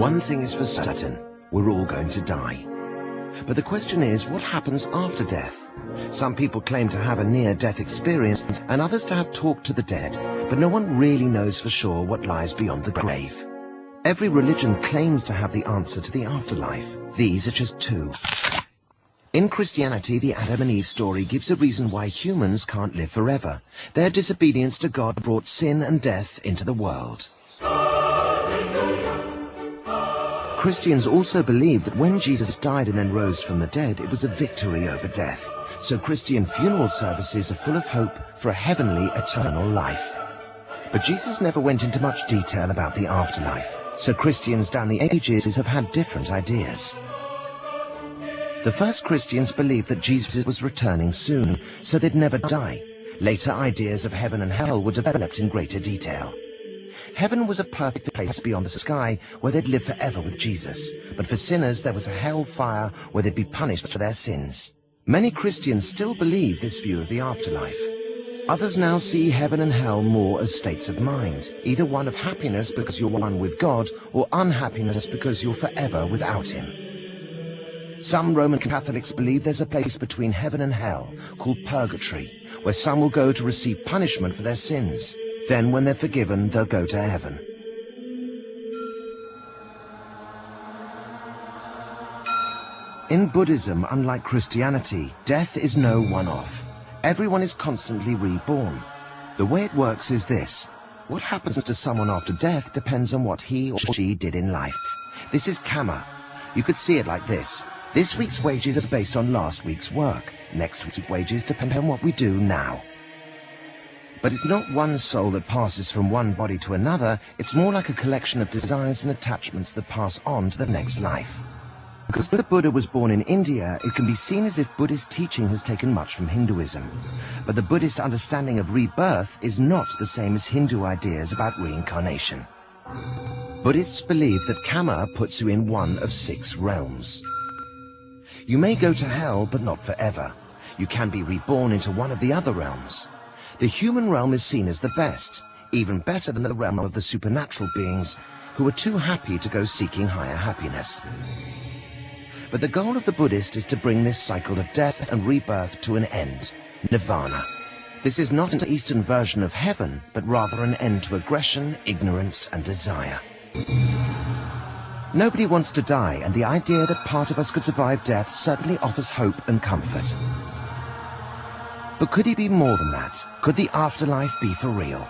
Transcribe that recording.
One thing is for certain, we're all going to die. But the question is, what happens after death? Some people claim to have a near-death experience and others to have talked to the dead, but no one really knows for sure what lies beyond the grave. Every religion claims to have the answer to the afterlife. These are just two. In Christianity, the Adam and Eve story gives a reason why humans can't live forever. Their disobedience to God brought sin and death into the world. Christians also believe that when Jesus died and then rose from the dead, it was a victory over death. So Christian funeral services are full of hope for a heavenly, eternal life. But Jesus never went into much detail about the afterlife, so Christians down the ages have had different ideas. The first Christians believed that Jesus was returning soon, so they'd never die. Later ideas of heaven and hell were developed in greater detail. Heaven was a perfect place beyond the sky where they'd live forever with Jesus. But for sinners, there was a hell fire where they'd be punished for their sins. Many Christians still believe this view of the afterlife. Others now see heaven and hell more as states of mind, either one of happiness because you're one with God, or unhappiness because you're forever without Him. Some Roman Catholics believe there's a place between heaven and hell called purgatory, where some will go to receive punishment for their sins. Then, when they're forgiven, they'll go to heaven. In Buddhism, unlike Christianity, death is no one-off. Everyone is constantly reborn. The way it works is this. What happens to someone after death depends on what he or she did in life. This is karma. You could see it like this. This week's wages are based on last week's work. Next week's wages depend on what we do now. But it's not one soul that passes from one body to another, it's more like a collection of desires and attachments that pass on to the next life. Because the Buddha was born in India, it can be seen as if Buddhist teaching has taken much from Hinduism. But the Buddhist understanding of rebirth is not the same as Hindu ideas about reincarnation. Buddhists believe that karma puts you in one of 6 realms. You may go to hell, but not forever. You can be reborn into one of the other realms. The human realm is seen as the best, even better than the realm of the supernatural beings who are too happy to go seeking higher happiness. But the goal of the Buddhist is to bring this cycle of death and rebirth to an end, nirvana. This is not an Eastern version of heaven, but rather an end to aggression, ignorance, and desire. Nobody wants to die, and the idea that part of us could survive death certainly offers hope and comfort. But could it be more than that? Could the afterlife be for real?